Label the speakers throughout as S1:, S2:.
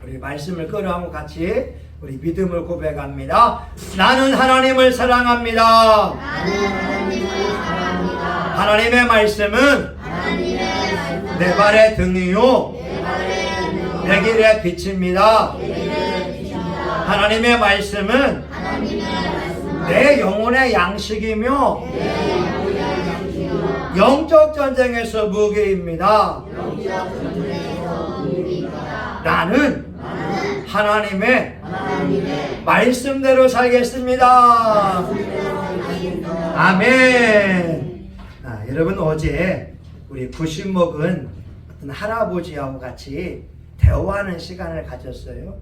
S1: 우리 말씀을 끌어안고 같이 우리 믿음을 고백합니다. 나는 하나님을 사랑합니다. 하나님의 말씀은 내 발의 등이요 내 길의 빛입니다. 하나님의 말씀은 내 영혼의 양식이며 영적 전쟁에서 무기입니다. 나는 하나님의 말씀대로 살겠습니다. 아멘. 여러분, 어제 우리 부심 먹은 어떤 할아버지하고 같이 대화하는 시간을 가졌어요.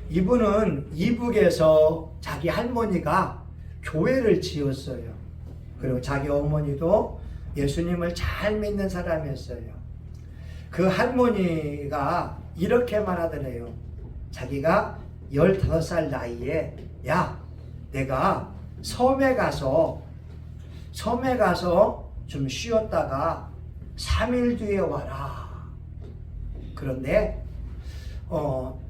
S1: 이분은 이북에서 자기 할머니가 교회를 지었어요. 그리고 자기 어머니도 예수님을 잘 믿는 사람이었어요. 그 할머니가 이렇게 말하더래요. 자기가 15살 나이에, 야, 내가 섬에 가서 좀 쉬었다가 3일 뒤에 와라. 그런데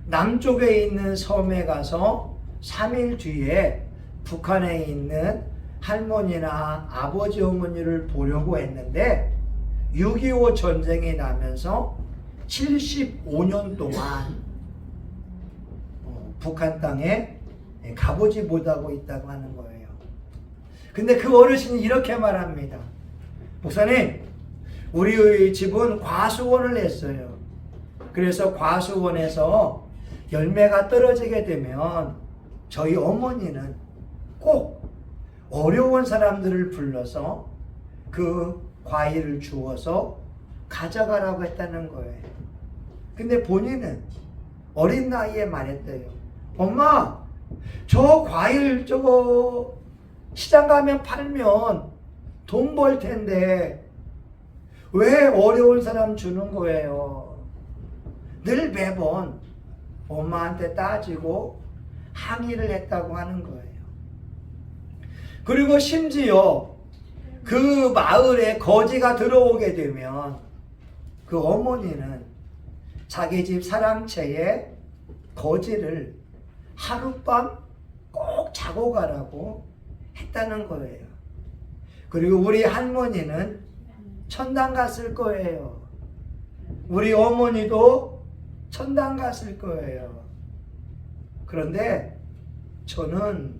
S1: 남쪽에 있는 섬에 가서 3일 뒤에 북한에 있는 할머니나 아버지 어머니를 보려고 했는데 6.25 전쟁이 나면서 75년 동안 북한 땅에 가보지 못하고 있다고 하는 거예요. 근데 그 어르신이 이렇게 말합니다. 목사님, 우리 집은 과수원을 했어요. 그래서 과수원에서 열매가 떨어지게 되면 저희 어머니는 꼭 어려운 사람들을 불러서 그 과일을 주어서 가져가라고 했다는 거예요. 근데 본인은 어린 나이에 말했대요. 엄마, 저 과일 저거 시장 가면 팔면 돈 벌 텐데 왜 어려운 사람 주는 거예요? 늘 매번 엄마한테 따지고 항의를 했다고 하는 거예요. 그리고 심지어 그 마을에 거지가 들어오게 되면 그 어머니는 자기 집 사랑채에 거지를 하룻밤 꼭 자고 가라고 했다는 거예요. 그리고 우리 할머니는 천당 갔을 거예요. 우리 어머니도 천당 갔을 거예요. 그런데 저는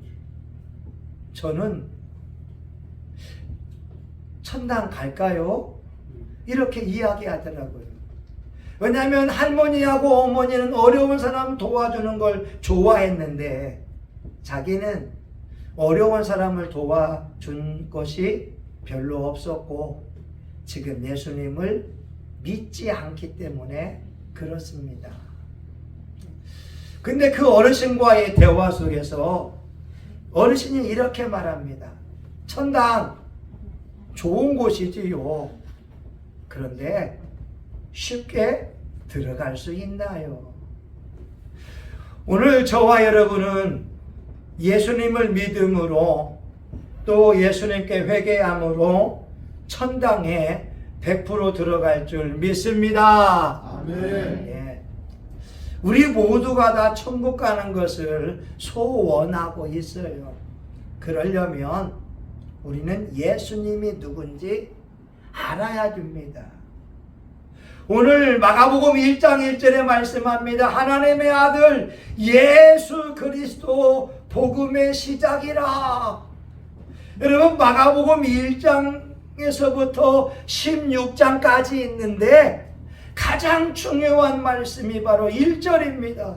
S1: 천당 갈까요? 이렇게 이야기하더라고요. 왜냐하면 할머니하고 어머니는 어려운 사람 도와주는 걸 좋아했는데 자기는 어려운 사람을 도와준 것이 별로 없었고 지금 예수님을 믿지 않기 때문에 그렇습니다. 근데 그 어르신과의 대화 속에서 어르신이 이렇게 말합니다. 천당 좋은 곳이지요. 그런데 쉽게 들어갈 수 있나요? 오늘 저와 여러분은 예수님을 믿음으로 또 예수님께 회개함으로 천당에 100% 들어갈 줄 믿습니다.
S2: 아멘.
S1: 예. 우리 모두가 다 천국 가는 것을 소원하고 있어요. 그러려면 우리는 예수님이 누군지 알아야 됩니다. 오늘 마가복음 1장 1절에 말씀합니다. 하나님의 아들 예수 그리스도 복음의 시작이라. 여러분, 마가복음 1장에서부터 16장까지 있는데 가장 중요한 말씀이 바로 1절입니다.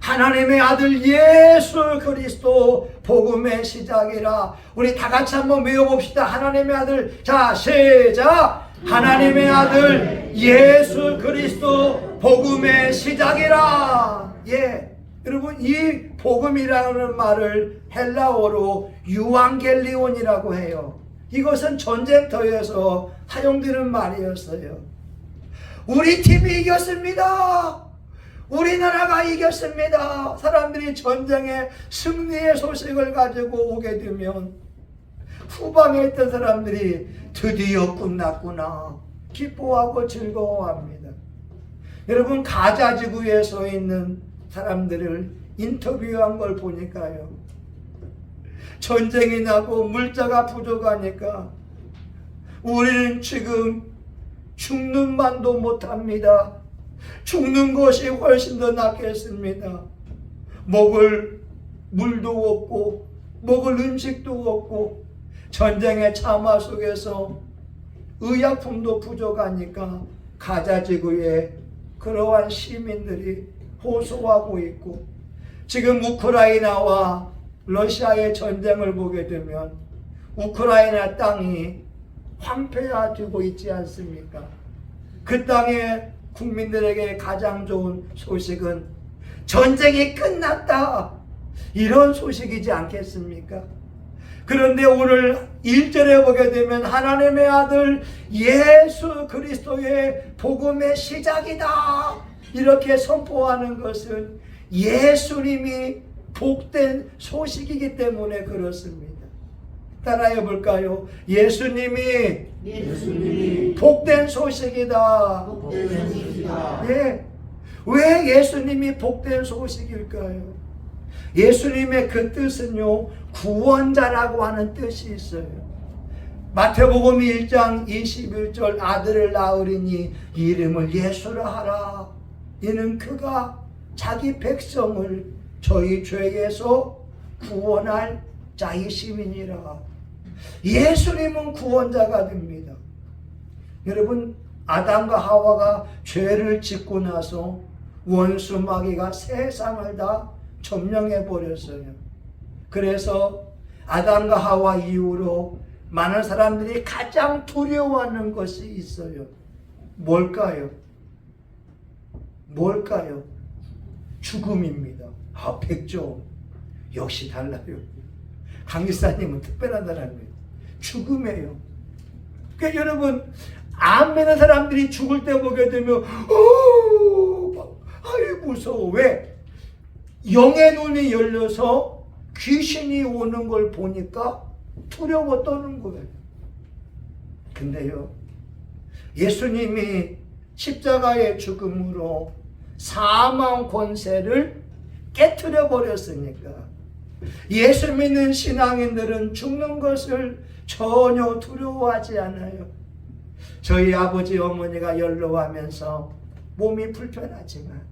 S1: 하나님의 아들 예수 그리스도 복음의 시작이라. 우리 다 같이 한번 외워봅시다. 하나님의 아들. 자, 시작. 하나님의 아들 예수 그리스도 복음의 시작이라. 예, 여러분, 이 복음이라는 말을 헬라어로 유앙겔리온이라고 해요. 이것은 전쟁터에서 사용되는 말이었어요. 우리 팀이 이겼습니다. 우리나라가 이겼습니다. 사람들이 전쟁의 승리의 소식을 가지고 오게 되면 후방에 있던 사람들이 드디어 끝났구나 기뻐하고 즐거워합니다. 여러분, 가자 지구에 서 있는 사람들을 인터뷰한 걸 보니까요, 전쟁이 나고 물자가 부족하니까 우리는 지금 죽는 만도 못합니다. 죽는 것이 훨씬 더 낫겠습니다. 먹을 물도 없고 먹을 음식도 없고 전쟁의 참화 속에서 의약품도 부족하니까 가자 지구에 그러한 시민들이 호소하고 있고, 지금 우크라이나와 러시아의 전쟁을 보게 되면 우크라이나 땅이 황폐화되고 있지 않습니까? 그 땅의 국민들에게 가장 좋은 소식은 전쟁이 끝났다, 이런 소식이지 않겠습니까? 그런데 오늘 1절에 보게 되면 하나님의 아들 예수 그리스도의 복음의 시작이다, 이렇게 선포하는 것은 예수님이 복된 소식이기 때문에 그렇습니다. 따라해 볼까요? 예수님이 복된 소식이다. 예. 왜 예수님이 복된 소식일까요? 예수님의 그 뜻은요, 구원자라고 하는 뜻이 있어요. 마태복음 1장 21절, 아들을 낳으리니 이름을 예수라 하라. 이는 그가 자기 백성을 저희 죄에서 구원할 자이심이니라. 예수님은 구원자가 됩니다. 여러분, 아담과 하와가 죄를 짓고 나서 원수 마귀가 세상을 다 점령해 버렸어요. 그래서 아담과 하와 이후로 많은 사람들이 가장 두려워하는 것이 있어요. 뭘까요? 뭘까요? 죽음입니다. 아, 백조 역시 달라요. 강기사님은 특별한 사람이에요. 죽음이에요. 그러니까 여러분, 암 믿는 사람들이 죽을 때 보게 되면 아이 무서워. 왜? 영의 눈이 열려서 귀신이 오는 걸 보니까 두려워 떠는 거예요. 근데요, 예수님이 십자가의 죽음으로 사망 권세를 깨트려 버렸으니까 예수 믿는 신앙인들은 죽는 것을 전혀 두려워하지 않아요. 저희 아버지 어머니가 연로하면서 몸이 불편하지만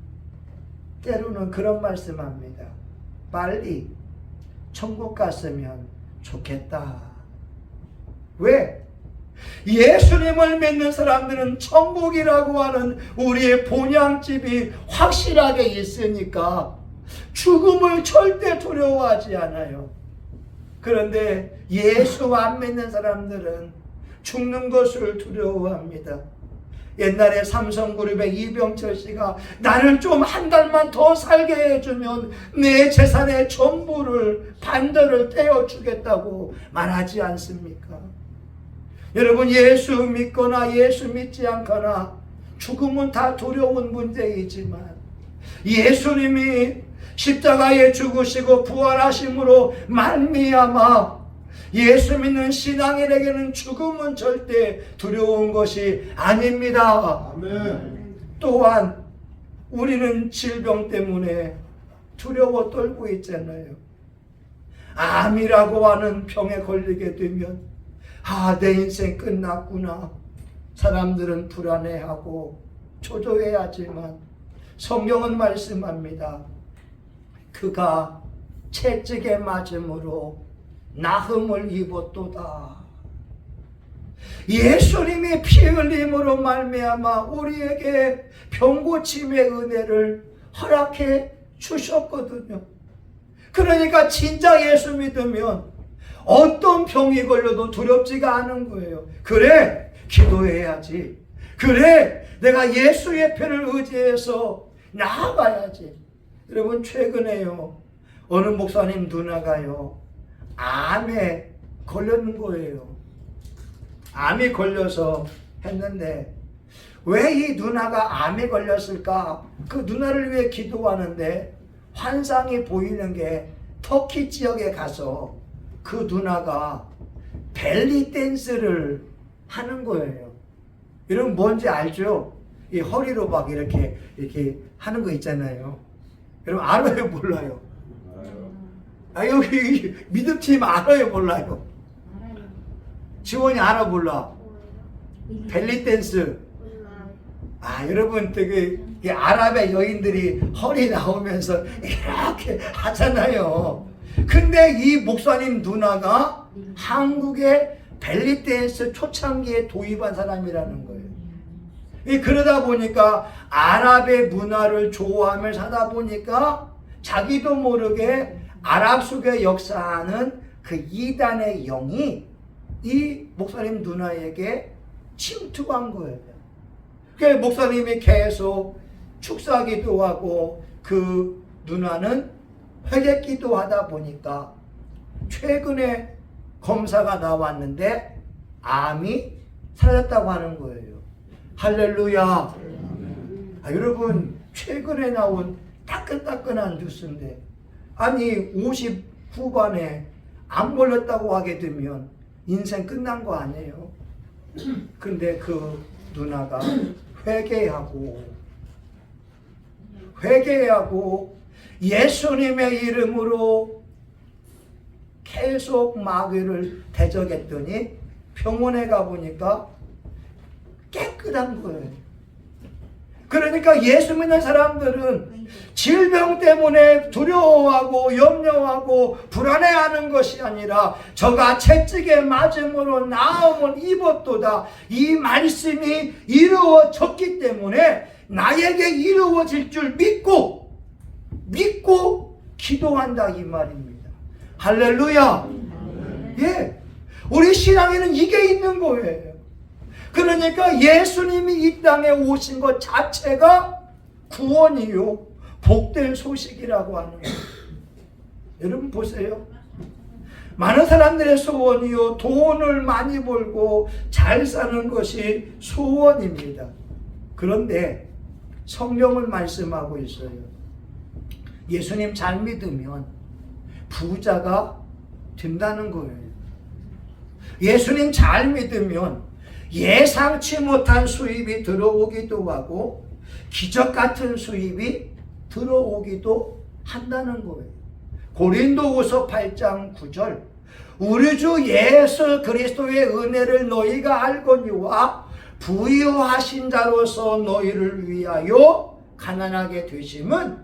S1: 때로는 그런 말씀합니다. 빨리 천국 갔으면 좋겠다. 왜? 예수님을 믿는 사람들은 천국이라고 하는 우리의 본향집이 확실하게 있으니까 죽음을 절대 두려워하지 않아요. 그런데 예수 안 믿는 사람들은 죽는 것을 두려워합니다. 옛날에 삼성그룹의 이병철 씨가 나를 좀 한 달만 더 살게 해주면 내 재산의 전부를 반절을 떼어주겠다고 말하지 않습니까? 여러분, 예수 믿거나 예수 믿지 않거나 죽음은 다 두려운 문제이지만 예수님이 십자가에 죽으시고 부활하심으로 말미암아 예수 믿는 신앙인에게는 죽음은 절대 두려운 것이 아닙니다.
S2: 아멘.
S1: 또한 우리는 질병 때문에 두려워 떨고 있잖아요. 암이라고 하는 병에 걸리게 되면 내 인생 끝났구나. 사람들은 불안해하고 초조해하지만 성경은 말씀합니다. 그가 채찍에 맞음으로 나흠을 입었도다. 예수님이 피 흘림으로 말미암아 우리에게 병고침의 은혜를 허락해 주셨거든요. 그러니까 진짜 예수 믿으면 어떤 병이 걸려도 두렵지가 않은 거예요. 그래, 기도해야지. 그래, 내가 예수의 편을 의지해서 나아가야지. 여러분, 최근에요, 어느 목사님 누나가요, 암에 걸렸는 거예요. 암이 걸려서 했는데 왜 이 누나가 암에 걸렸을까? 그 누나를 위해 기도하는데 환상이 보이는 게 터키 지역에 가서 그 누나가 벨리 댄스를 하는 거예요. 여러분, 뭔지 알죠? 이 허리로 막 이렇게 하는 거 있잖아요. 여러분 알아요, 몰라요? 아, 여기 믿음팀 알아요, 몰라요? 지원이 알아, 몰라? 벨리 댄스. 아, 여러분 되게 이 아랍의 여인들이 허리 나오면서 이렇게 하잖아요. 근데 이 목사님 누나가 한국의 벨리 댄스 초창기에 도입한 사람이라는 거예요. 그러다 보니까 아랍의 문화를 좋아하며 사다 보니까 자기도 모르게 아랍 속에 역사하는 그 이단의 영이 이 목사님 누나에게 침투한 거예요. 그래서 목사님이 계속 축사기도 하고 그 누나는 회개기도 하다 보니까 최근에 검사가 나왔는데 암이 사라졌다고 하는 거예요. 할렐루야. 아, 여러분 최근에 나온 따끈따끈한 뉴스인데, 아니 50 후반에 암 걸렸다고 하게 되면 인생 끝난 거 아니에요? 근데 그 누나가 회개하고 예수님의 이름으로 계속 마귀를 대적했더니 병원에 가보니까 깨끗한 거예요. 그러니까 예수 믿는 사람들은 질병 때문에 두려워하고 염려하고 불안해하는 것이 아니라 저가 채찍에 맞음으로 나음을 입었도다. 이 말씀이 이루어졌기 때문에 나에게 이루어질 줄 믿고 기도한다, 이 말입니다. 할렐루야. 예, 우리 신앙에는 이게 있는 거예요. 그러니까 예수님이 이 땅에 오신 것 자체가 구원이요, 복된 소식이라고 하는 거예요. 여러분 보세요. 많은 사람들의 소원이요, 돈을 많이 벌고 잘 사는 것이 소원입니다. 그런데 성경은 말씀하고 있어요. 예수님 잘 믿으면 부자가 된다는 거예요. 예수님 잘 믿으면 예상치 못한 수입이 들어오기도 하고 기적 같은 수입이 들어오기도 한다는 거예요. 고린도후서 8장 9절, 우리 주 예수 그리스도의 은혜를 너희가 알거니와 부유하신 자로서 너희를 위하여 가난하게 되심은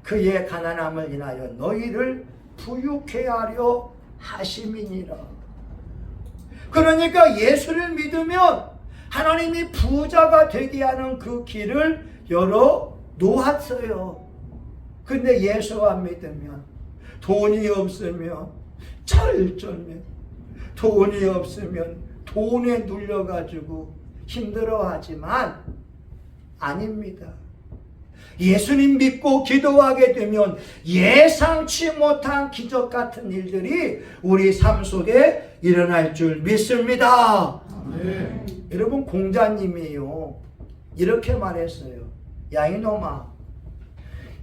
S1: 그의 가난함을 인하여 너희를 부유케 하려 하심이니라. 그러니까 예수를 믿으면 하나님이 부자가 되게 하는 그 길을 열어 놓았어요. 근데 예수 안 믿으면, 돈이 없으면 철저면, 돈이 없으면 돈에 눌려가지고 힘들어하지만 아닙니다. 예수님 믿고 기도하게 되면 예상치 못한 기적 같은 일들이 우리 삶 속에 일어날 줄 믿습니다. 여러분 공자님이요 이렇게 말했어요. 야 이놈아,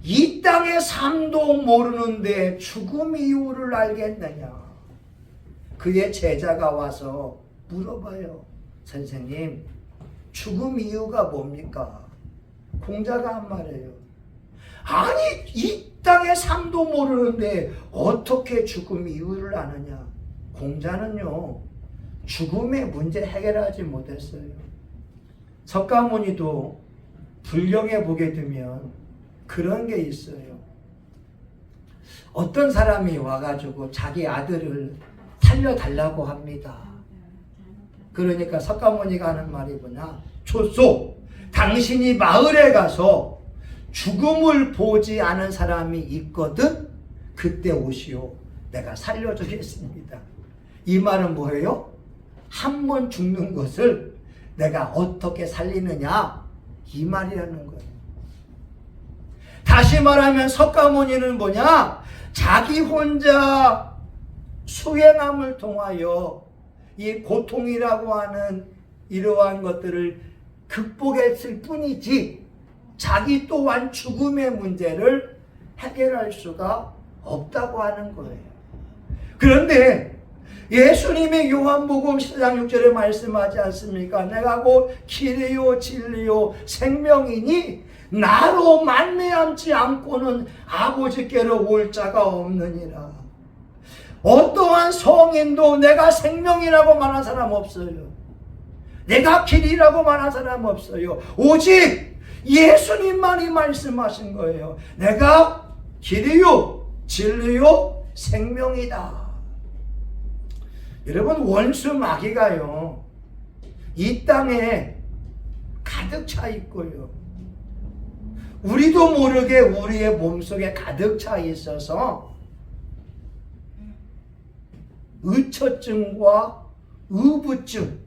S1: 이 땅의 삶도 모르는데 죽음 이유를 알겠느냐. 그의 제자가 와서 물어봐요. 선생님, 죽음 이유가 뭡니까? 공자가 한 말이에요. 아니 이 땅의 삶도 모르는데 어떻게 죽음 이유를 아느냐. 공자는요 죽음의 문제 해결하지 못했어요. 석가모니도 불경에 보게 되면 그런 게 있어요. 어떤 사람이 와가지고 자기 아들을 살려달라고 합니다. 그러니까 석가모니가 하는 말이 뭐냐. 조소, 당신이 마을에 가서 죽음을 보지 않은 사람이 있거든 그때 오시오. 내가 살려주겠습니다. 이 말은 뭐예요? 한 번 죽는 것을 내가 어떻게 살리느냐, 이 말이라는 거예요. 다시 말하면 석가모니는 뭐냐? 자기 혼자 수행함을 통하여 이 고통이라고 하는 이러한 것들을 극복했을 뿐이지 자기 또한 죽음의 문제를 해결할 수가 없다고 하는 거예요. 그런데 예수님이 요한복음 10장 6절에 말씀하지 않습니까? 내가 곧 길이요 진리요 생명이니 나로 말미암지 않고는 아버지께로 올 자가 없느니라. 어떠한 성인도 내가 생명이라고 말한 사람 없어요. 내가 길이라고 말한 사람 없어요. 오직 예수님만이 말씀하신 거예요. 내가 길이요 진리요 생명이다. 여러분, 원수 마귀가요 이 땅에 가득 차 있고요, 우리도 모르게 우리의 몸속에 가득 차 있어서 의처증과 의부증,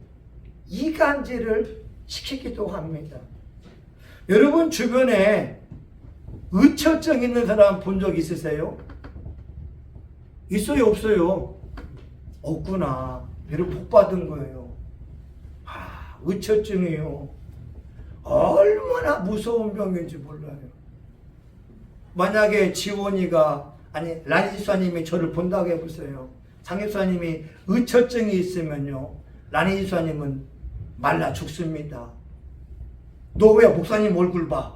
S1: 이간질을 시키기도 합니다. 여러분 주변에 의처증 있는 사람 본 적 있으세요? 있어요, 없어요? 없구나. 여러분 복 받은 거예요. 의처증이요, 얼마나 무서운 병인지 몰라요. 만약에 지원이가, 아니 라니 집사님이 저를 본다고 해보세요. 장 집사님이 의처증이 있으면요, 라니 집사님은 말라 죽습니다. 너 왜 목사님 얼굴 봐?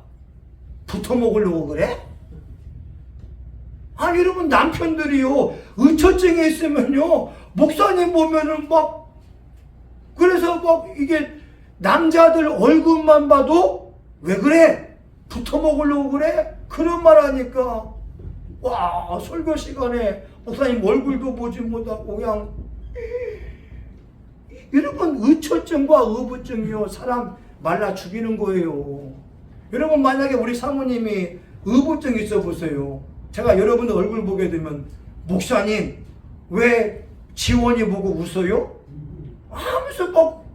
S1: 붙어 먹으려고 그래? 아니 여러분, 남편들이요 의처증이 있으면요 목사님 보면은 막, 그래서 막 이게 남자들 얼굴만 봐도 왜 그래? 붙어 먹으려고 그래? 그런 말 하니까 와, 설교 시간에 목사님 얼굴도 보지 못하고 그냥. 여러분, 의처증과 의부증이요 사람 말라 죽이는 거예요. 여러분 만약에 우리 사모님이 의부증 있어 보세요. 제가 여러분들 얼굴 보게 되면 목사님 왜 지원이 보고 웃어요? 하면서 막,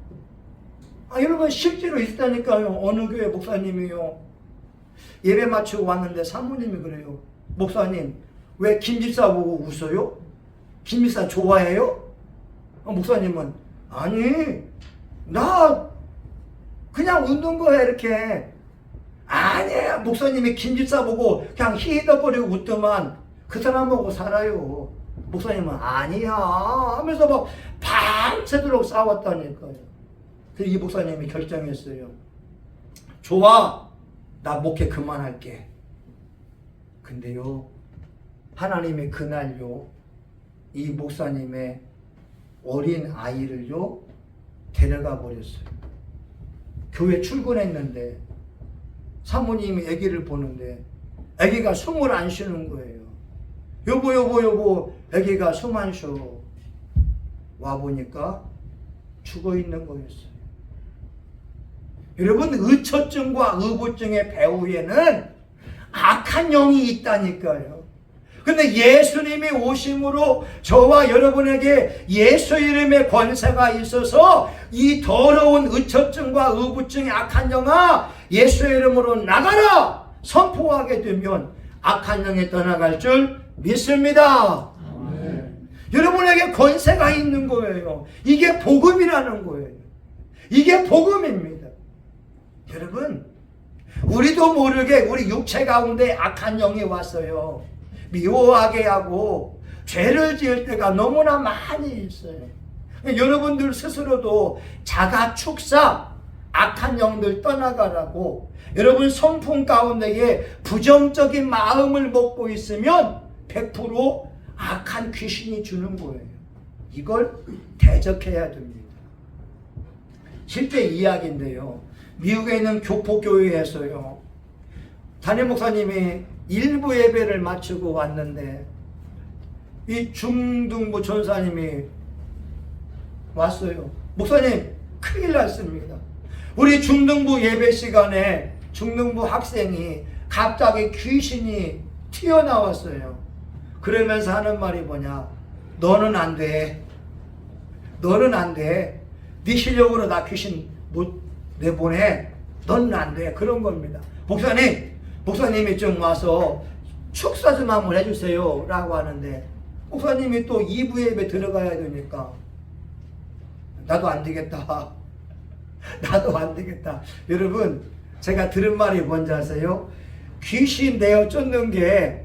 S1: 여러분 실제로 있다니까요. 어느 교회 목사님이요, 예배 마치고 왔는데 사모님이 그래요. 목사님 왜 김집사 보고 웃어요? 김집사 좋아해요? 목사님은 아니 나 그냥 웃는 거야 이렇게. 아니야, 목사님이 김집사 보고 그냥 히히덕거리고 웃더만 그 사람하고 살아요. 목사님은 아니야 하면서 막 밤새도록 싸웠다니까요. 그래서 이 목사님이 결정했어요. 좋아, 나 목회 그만할게. 근데요 하나님이 그날요 이 목사님의 어린 아이를요 데려가 버렸어요. 교회 출근했는데 사모님이 아기를 보는데 아기가 숨을 안 쉬는 거예요. 여보 아기가 숨 안 쉬어. 와보니까 죽어 있는 거였어요. 여러분, 의처증과 의부증의 배후에는 악한 영이 있다니까요. 근데 예수님이 오심으로 저와 여러분에게 예수 이름의 권세가 있어서 이 더러운 의처증과 의부증의 악한 영아, 예수의 이름으로 나가라 선포하게 되면 악한 영이 떠나갈 줄 믿습니다. 아멘. 여러분에게 권세가 있는 거예요. 이게 복음이라는 거예요. 이게 복음입니다. 여러분, 우리도 모르게 우리 육체 가운데 악한 영이 왔어요. 미워하게 하고 죄를 지을 때가 너무나 많이 있어요. 여러분들 스스로도 자가 축사, 악한 영들 떠나가라고, 여러분 성품 가운데에 부정적인 마음을 먹고 있으면 100% 악한 귀신이 주는 거예요. 이걸 대적해야 됩니다. 실제 이야기인데요, 미국에 있는 교포교회에서요 담임 목사님이 일부 예배를 마치고 왔는데 이 중등부 전사님이 왔어요. 목사님 큰일 났습니다. 우리 중등부 예배 시간에 중등부 학생이 갑자기 귀신이 튀어나왔어요. 그러면서 하는 말이 뭐냐, 너는 안 돼. 너는 안 돼. 네 실력으로 나 귀신 못 내보내. 너는 안 돼. 그런 겁니다. 목사님이 좀 와서 축사 좀 한번 해주세요 라고 하는데, 목사님이 또 2부 예배 들어가야 되니까 나도 안 되겠다. 나도 안 되겠다. 여러분, 제가 들은 말이 뭔지 아세요? 귀신 내어 쫓는 게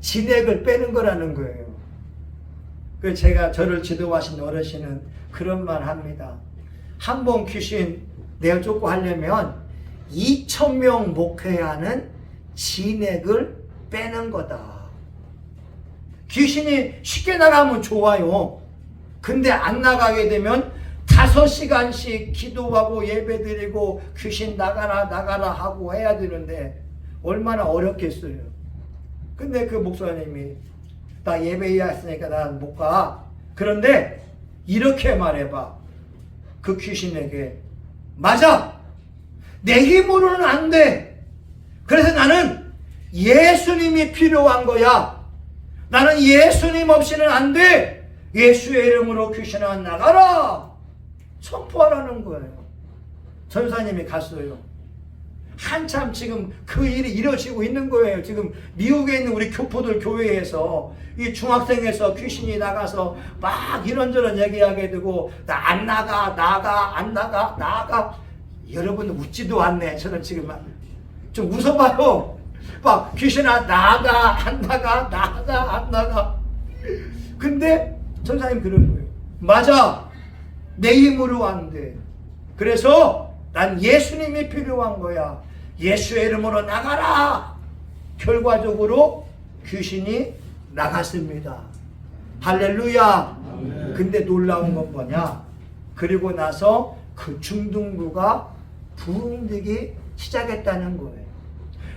S1: 진액을 빼는 거라는 거예요. 그 제가 저를 지도하신 어르신은 그런 말 합니다. 한 번 귀신 내쫓고 하려면 2,000명 목회하는 진액을 빼는 거다. 귀신이 쉽게 나가면 좋아요. 근데 안 나가게 되면 5시간씩 기도하고 예배드리고 귀신 나가라 하고 해야 되는데 얼마나 어렵겠어요. 근데 그 목사님이 나 예배해야 했으니까 난 못 가. 그런데 이렇게 말해봐. 그 귀신에게 맞아. 내 힘으로는 안 돼. 그래서 나는 예수님이 필요한 거야. 나는 예수님 없이는 안 돼. 예수의 이름으로 귀신아 나가라. 선포하라는 거예요. 전사님이 갔어요. 한참 지금 그 일이 이루어지고 있는 거예요. 지금 미국에 있는 우리 교포들 교회에서 이 중학생에서 귀신이 나가서 막 이런저런 얘기하게 되고 나 안 나가 안 나가 여러분 웃지도 않네. 저는 지금 좀 웃어봐요. 막 귀신아 나가 안 나가 근데 전사님 그런 거예요. 맞아. 내 힘으로 안 돼. 그래서 난 예수님이 필요한 거야. 예수의 이름으로 나가라. 결과적으로 귀신이 나갔습니다. 할렐루야. 아멘. 근데 놀라운 건 뭐냐? 그리고 나서 그 중등부가 부흥되기 시작했다는 거예요.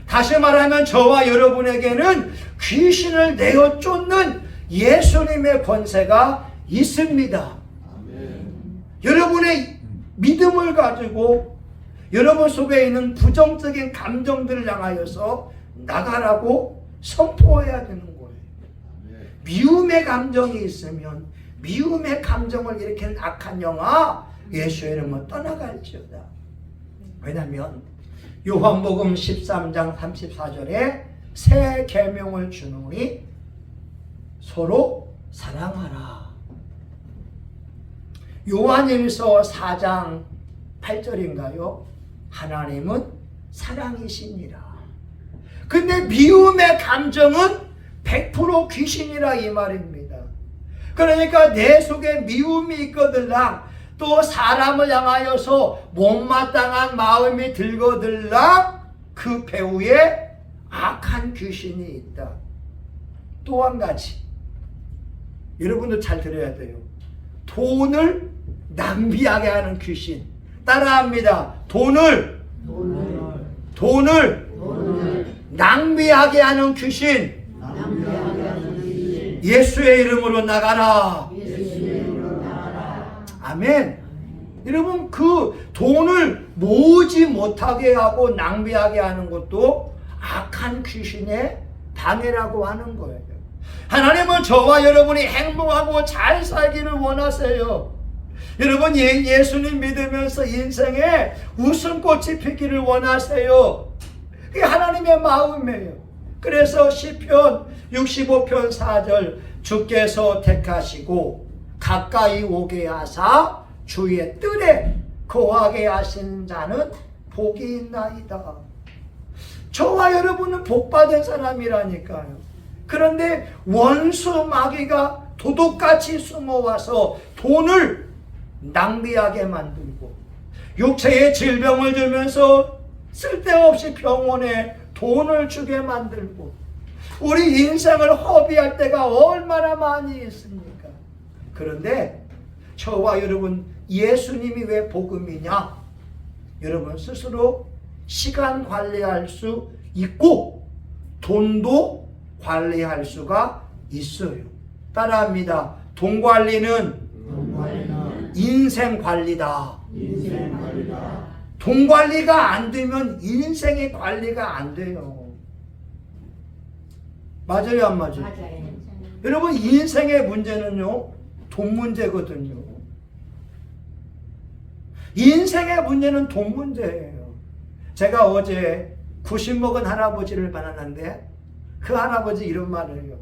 S1: 다시 말하면 저와 여러분에게는 귀신을 내어 쫓는 예수님의 권세가 있습니다. 아멘. 여러분의 믿음을 가지고 여러분 속에 있는 부정적인 감정들을 향하여서 나가라고 선포해야 되는 거예요. 미움의 감정이 있으면 미움의 감정을 일으키는 악한 영아 예수의 이름으로 떠나갈지어다. 왜냐하면 요한복음 13장 34절에 새 계명을 주노니 서로 사랑하라. 요한일서 4장 8절인가요? 하나님은 사랑이시니라. 근데 미움의 감정은 100% 귀신이라 이 말입니다. 그러니까 내 속에 미움이 있거들랑 또 사람을 향하여서 못마땅한 마음이 들거들랑 그 배후에 악한 귀신이 있다. 또 한 가지 여러분도 잘 들어야 돼요. 돈을 낭비하게 하는 귀신. 따라합니다. 돈을 낭비하게 하는 귀신. 예수의 이름으로 나가라. 아멘. 여러분 그 돈을 모으지 못하게 하고 낭비하게 하는 것도 악한 귀신의 방해라고 하는 거예요. 하나님은 저와 여러분이 행복하고 잘 살기를 원하세요. 여러분 예수님 믿으면서 인생에 웃음꽃이 피기를 원하세요. 그게 하나님의 마음이에요. 그래서 시편 65편 4절 주께서 택하시고 가까이 오게 하사 주의 뜰에 거하게 하신 자는 복이 있나이다. 저와 여러분은 복받은 사람이라니까요. 그런데 원수 마귀가 도둑같이 숨어와서 돈을 낭비하게 만들고 육체의 질병을 주면서 쓸데없이 병원에 돈을 주게 만들고 우리 인생을 허비할 때가 얼마나 많이 있습니까? 그런데 저와 여러분 예수님이 왜 복음이냐? 여러분 스스로 시간 관리할 수 있고 돈도 관리할 수가 있어요. 따라합니다. 돈 관리는 인생 관리다. 돈 관리가 안 되면 인생의 관리가 안 돼요. 맞아요, 안 맞아요? 맞아요. 여러분 인생의 문제는요 돈 문제거든요. 인생의 문제는 돈 문제예요. 제가 어제 90 먹은 할아버지를 만났는데 그 할아버지 이런 말을 해요.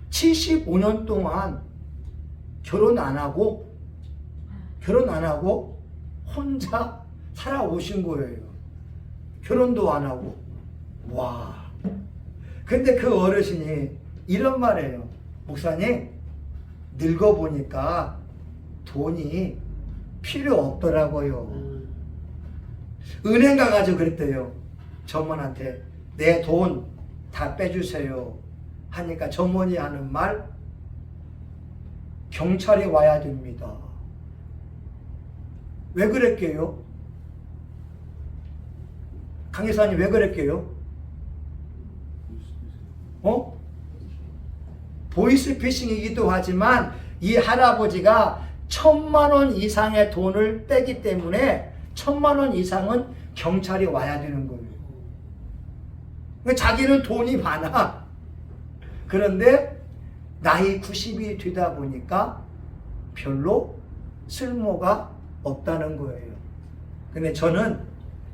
S1: 75년 동안 결혼 안 하고 혼자 살아오신 거예요. 결혼도 안 하고. 와. 근데 그 어르신이 이런 말이에요. 목사님, 늙어보니까 돈이 필요 없더라고요. 은행 가가지고 그랬대요. 점원한테 내 돈 다 빼주세요 하니까 점원이 하는 말, 경찰이 와야 됩니다. 왜 그랬게요? 강의사님 왜 그랬게요? 보이스피싱이기도 하지만 이 할아버지가 1,000만 원 이상의 돈을 떼기 때문에 1,000만 원 이상은 경찰이 와야 되는 거예요. 자기는 돈이 많아. 그런데 나이 90이 되다 보니까 별로 쓸모가 없다는 거예요. 근데 저는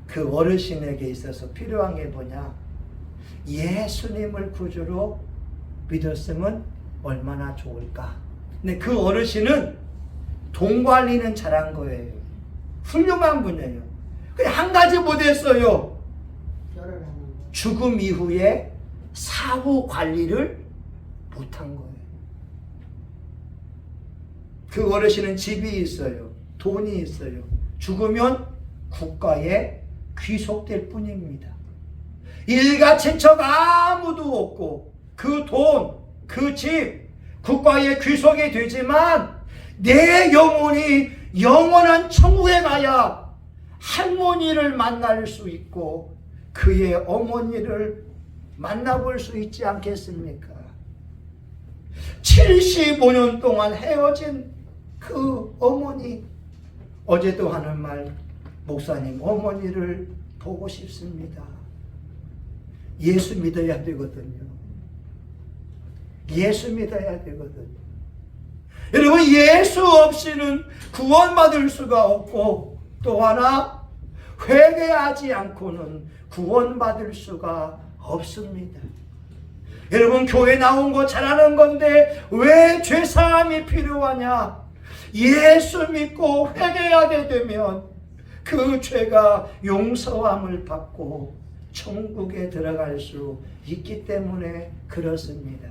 S1: 그 어르신에게 있어서 필요한 게 뭐냐? 예수님을 구주로 믿었으면 얼마나 좋을까? 근데 그 어르신은 돈 관리는 잘한 거예요. 훌륭한 분이에요. 근데 한 가지 못했어요. 죽음 이후에 사후 관리를 못한 거예요. 그 어르신은 집이 있어요. 돈이 있어요. 죽으면 국가에 귀속될 뿐입니다. 일가친척 아무도 없고 그 돈, 그 집, 국가에 귀속이 되지만 내 영혼이 영원한 천국에 가야 할머니를 만날 수 있고 그의 어머니를 만나볼 수 있지 않겠습니까? 75년 동안 헤어진 그 어머니, 어제도 하는 말, 목사님 어머니를 보고 싶습니다. 예수 믿어야 되거든요. 예수 믿어야 되거든요. 여러분, 예수 없이는 구원받을 수가 없고, 또 하나 회개하지 않고는 구원받을 수가 없습니다. 여러분, 교회 나온 거 잘하는 건데 왜 죄사함이 필요하냐? 예수 믿고 회개하게 되면 그 죄가 용서함을 받고 천국에 들어갈 수 있기 때문에 그렇습니다.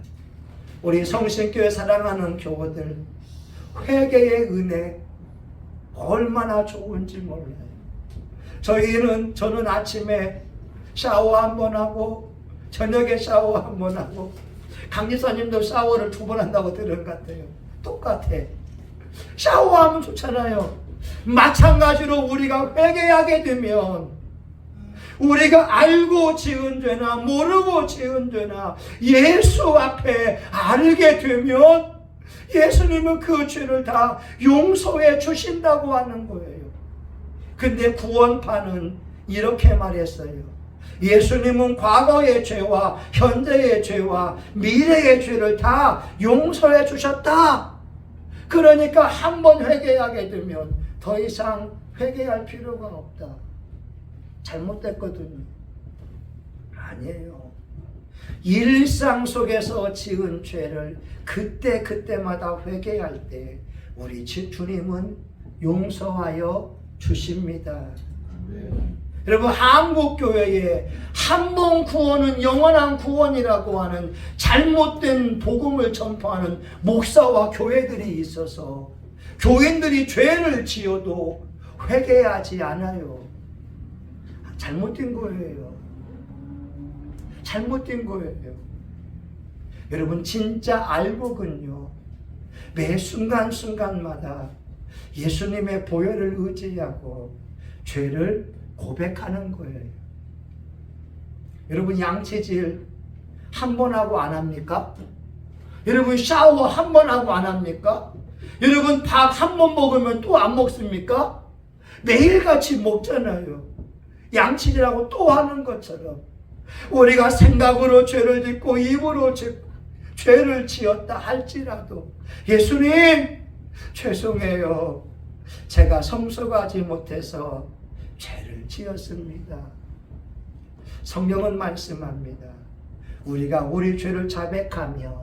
S1: 우리 성신교회 사랑하는 교우들, 회개의 은혜 얼마나 좋은지 몰라요. 저는 아침에 샤워 한번 하고 저녁에 샤워 한번 하고, 강지사님도 샤워를 2번 한다고 들은 것 같아요. 똑같아. 샤워하면 좋잖아요. 마찬가지로 우리가 회개하게 되면 우리가 알고 지은 죄나 모르고 지은 죄나 예수 앞에 알게 되면 예수님은 그 죄를 다 용서해 주신다고 하는 거예요. 근데 구원파는 이렇게 말했어요. 예수님은 과거의 죄와 현재의 죄와 미래의 죄를 다 용서해 주셨다. 그러니까 한 번 회개하게 되면 더 이상 회개할 필요가 없다. 잘못됐거든요. 아니에요. 일상 속에서 지은 죄를 그때마다 회개할 때 우리 주님은 용서하여 주십니다. 여러분, 한국교회에 한 번 구원은 영원한 구원이라고 하는 잘못된 복음을 전파하는 목사와 교회들이 있어서 교인들이 죄를 지어도 회개하지 않아요. 잘못된 거예요. 잘못된 거예요. 여러분, 진짜 알고군요. 매 순간순간마다 예수님의 보혈을 의지하고 죄를 고백하는 거예요. 여러분, 양치질 한 번 하고 안 합니까? 여러분, 샤워 한 번 하고 안 합니까? 여러분, 밥 한 번 먹으면 또 안 먹습니까? 매일같이 먹잖아요. 양치질하고 또 하는 것처럼 우리가 생각으로 죄를 짓고 입으로 죄를 지었다 할지라도 예수님 죄송해요. 제가 성숙하지 못해서 죄를 지었습니다. 성경은 말씀합니다. 우리가 우리 죄를 자백하면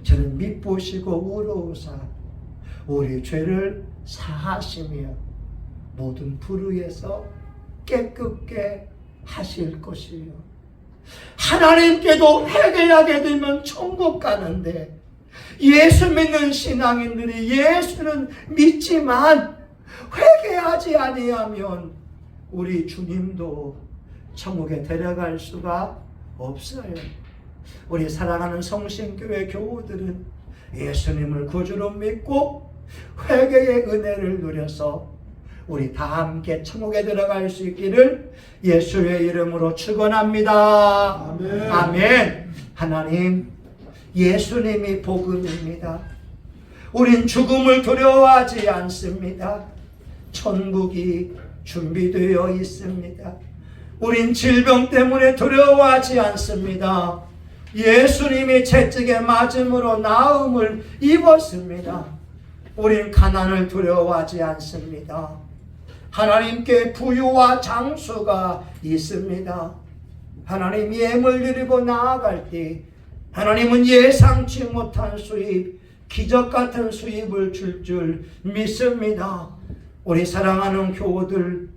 S1: 저는 미쁘시고 의로우사 우리 죄를 사하시며 모든 불의에서 깨끗게 하실 것이요. 하나님께도 회개하게 되면 천국 가는데, 예수 믿는 신앙인들이 예수는 믿지만 회개하지 아니하면 우리 주님도 천국에 데려갈 수가 없어요. 우리 사랑하는 성신교회 교우들은 예수님을 구주로 믿고 회개의 은혜를 누려서 우리 다 함께 천국에 들어갈 수 있기를 예수의 이름으로 축원합니다.
S2: 아멘.
S1: 아멘. 하나님, 예수님이 복음입니다. 우린 죽음을 두려워하지 않습니다. 천국이 준비되어 있습니다. 우린 질병 때문에 두려워하지 않습니다. 예수님이 채찍에 맞음으로 나음을 입었습니다. 우린 가난을 두려워하지 않습니다. 하나님께 부유와 장수가 있습니다. 하나님 예물 드리고 나아갈 때 하나님은 예상치 못한 수입, 기적 같은 수입을 줄 믿습니다. 우리 사랑하는 교우들,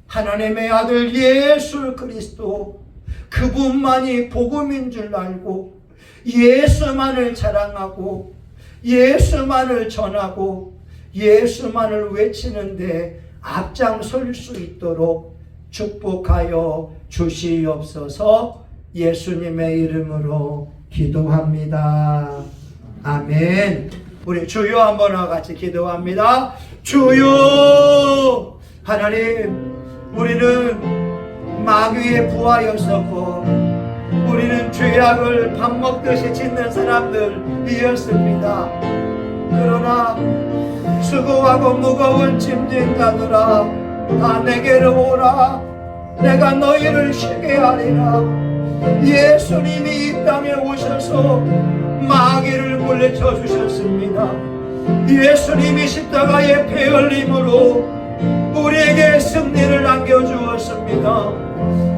S1: 하나님의 아들 예수 그리스도 그분만이 복음인 줄 알고 예수만을 자랑하고 예수만을 전하고 예수만을 외치는데 앞장설 수 있도록 축복하여 주시옵소서. 예수님의 이름으로 기도합니다. 아멘. 우리 주여 한번 같이 기도합니다. 주여. 하나님, 우리는 마귀에 부하였었고 우리는 죄악을 밥 먹듯이 짓는 사람들이었습니다. 그러나 수고하고 무거운 짐진 자들아, 다 내게로 오라. 내가 너희를 쉬게 하리라. 예수님이 이 땅에 오셔서 마귀를 물리쳐 주셨습니다. 예수님이 십자가의 피 흘림으로 우리에게 승리를 안겨주었습니다.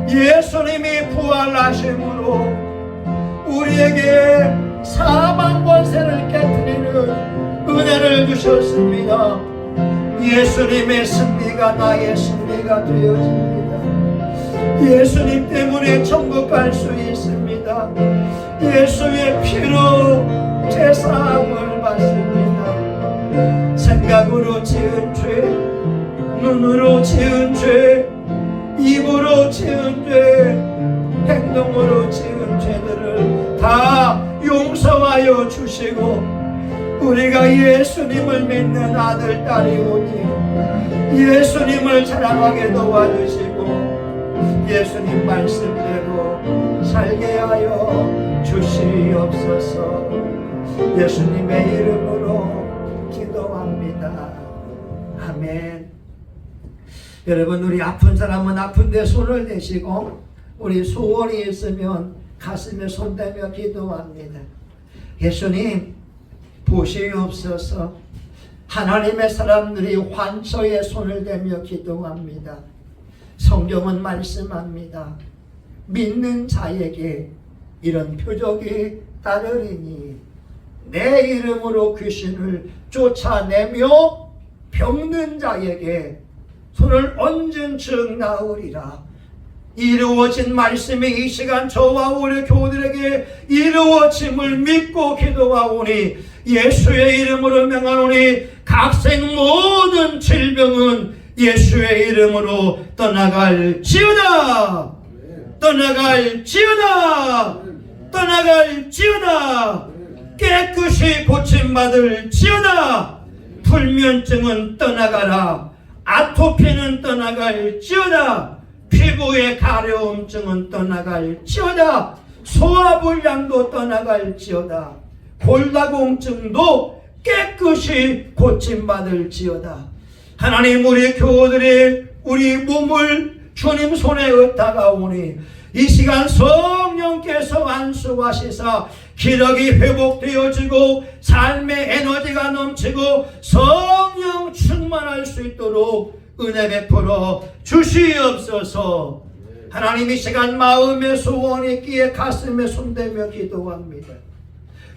S1: 예수님이 부활하심으로 우리에게 사망 권세를 깨뜨리는 은혜를 주셨습니다. 예수님의 승리가 나의 승리가 되어집니다. 예수님 때문에 천국 갈 수 있습니다. 예수의 피로 제사함을 받습니다. 생각으로 지은 죄, 눈으로 지은 죄, 입으로 지은 죄, 행동으로 지은 죄들을 다 용서하여 주시고 우리가 예수님을 믿는 아들, 딸이오니 예수님을 자랑하게 도와주시고 예수님 말씀대로 살게 하여 주시옵소서. 예수님의 이름으로 기도합니다. 아멘. 여러분, 우리 아픈 사람은 아픈데 손을 대시고 우리 소원이 있으면 가슴에 손대며 기도합니다. 예수님 보시옵소서. 하나님의 사람들이 환처에 손을 대며 기도합니다. 성경은 말씀합니다. 믿는 자에게 이런 표적이 따르리니 내 이름으로 귀신을 쫓아내며 병든 자에게 손을 얹은 즉 나으리라. 이루어진 말씀이 이 시간 저와 우리 교우들에게 이루어짐을 믿고 기도하오니 예수의 이름으로 명하노니 각생 모든 질병은 예수의 이름으로 떠나갈지어다. 떠나갈지어다. 떠나갈지어다. 깨끗이 고침받을지어다. 불면증은 떠나가라. 아토피는 떠나갈지어다. 피부의 가려움증은 떠나갈지어다. 소화불량도 떠나갈지어다. 골다공증도 깨끗이 고침받을지어다. 하나님, 우리 교우들이 우리 몸을 주님 손에 얻다가 오니 이 시간 성령께서 안수하시사 기력이 회복되어지고 삶의 에너지가 넘치고 성령 충만할 수 있도록 은혜 베풀어 주시옵소서. 하나님, 이 시간 마음의 소원이 있기에 가슴에 손대며 기도합니다.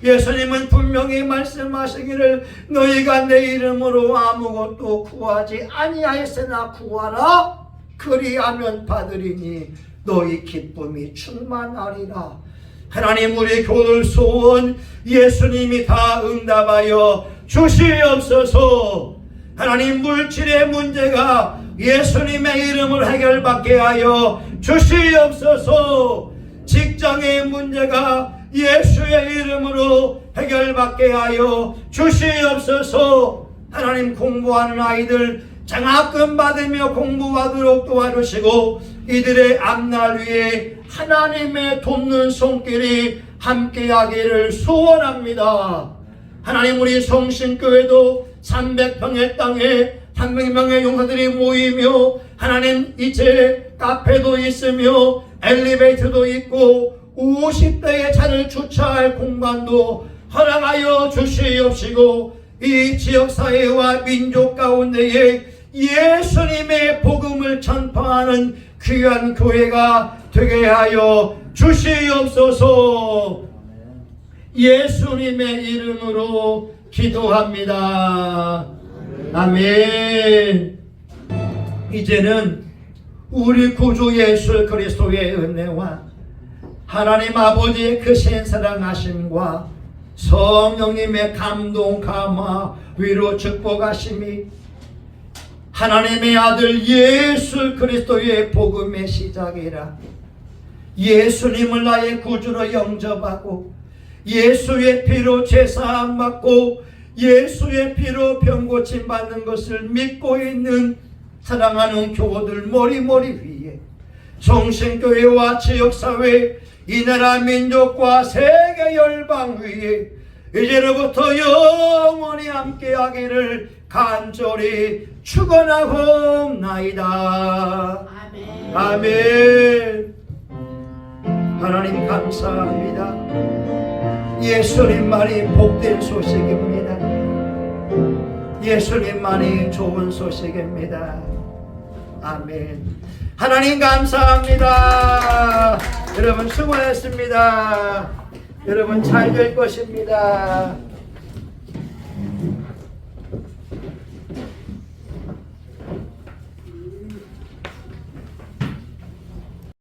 S1: 예수님은 분명히 말씀하시기를 너희가 내 이름으로 아무것도 구하지 아니하였으나 구하라 그리하면 받으리니 너희 기쁨이 충만하리라. 하나님, 우리 교들 소원 예수님이 다 응답하여 주시옵소서. 하나님, 물질의 문제가 예수님의 이름을 해결받게 하여 주시옵소서. 직장의 문제가 예수의 이름으로 해결받게 하여 주시옵소서. 하나님, 공부하는 아이들 장학금 받으며 공부하도록 도와주시고 이들의 앞날 위에 하나님의 돕는 손길이 함께하기를 소원합니다. 하나님, 우리 성신교회도 300평의 땅에 300명의 용사들이 모이며 하나님, 이제 카페도 있으며 엘리베이터도 있고 50대의 차를 주차할 공간도 허락하여 주시옵시고 이 지역사회와 민족 가운데에 예수님의 복음을 전파하는 귀한 교회가 되게 하여 주시옵소서. 예수님의 이름으로 기도합니다. 아멘. 이제는 우리 구주 예수 그리스도의 은혜와 하나님 아버지의 크신 사랑하심과 성령님의 감동, 감화, 위로, 축복하심이 하나님의 아들 예수 그리스도의 복음의 시작이라 예수님을 나의 구주로 영접하고 예수의 피로 제사함 받고 예수의 피로 병고침 받는 것을 믿고 있는 사랑하는 교우들 머리머리 위에 성신교회와 지역사회 이 나라 민족과 세계 열방 위에 이제로부터 영원히 함께하기를 간절히 축원하옵나이다. 아멘. 아멘. 하나님 감사합니다. 예수님만이 복된 소식입니다. 예수님만이 좋은 소식입니다. 아멘. 하나님 감사합니다. 여러분 수고했습니다. 여러분 잘 될 것입니다.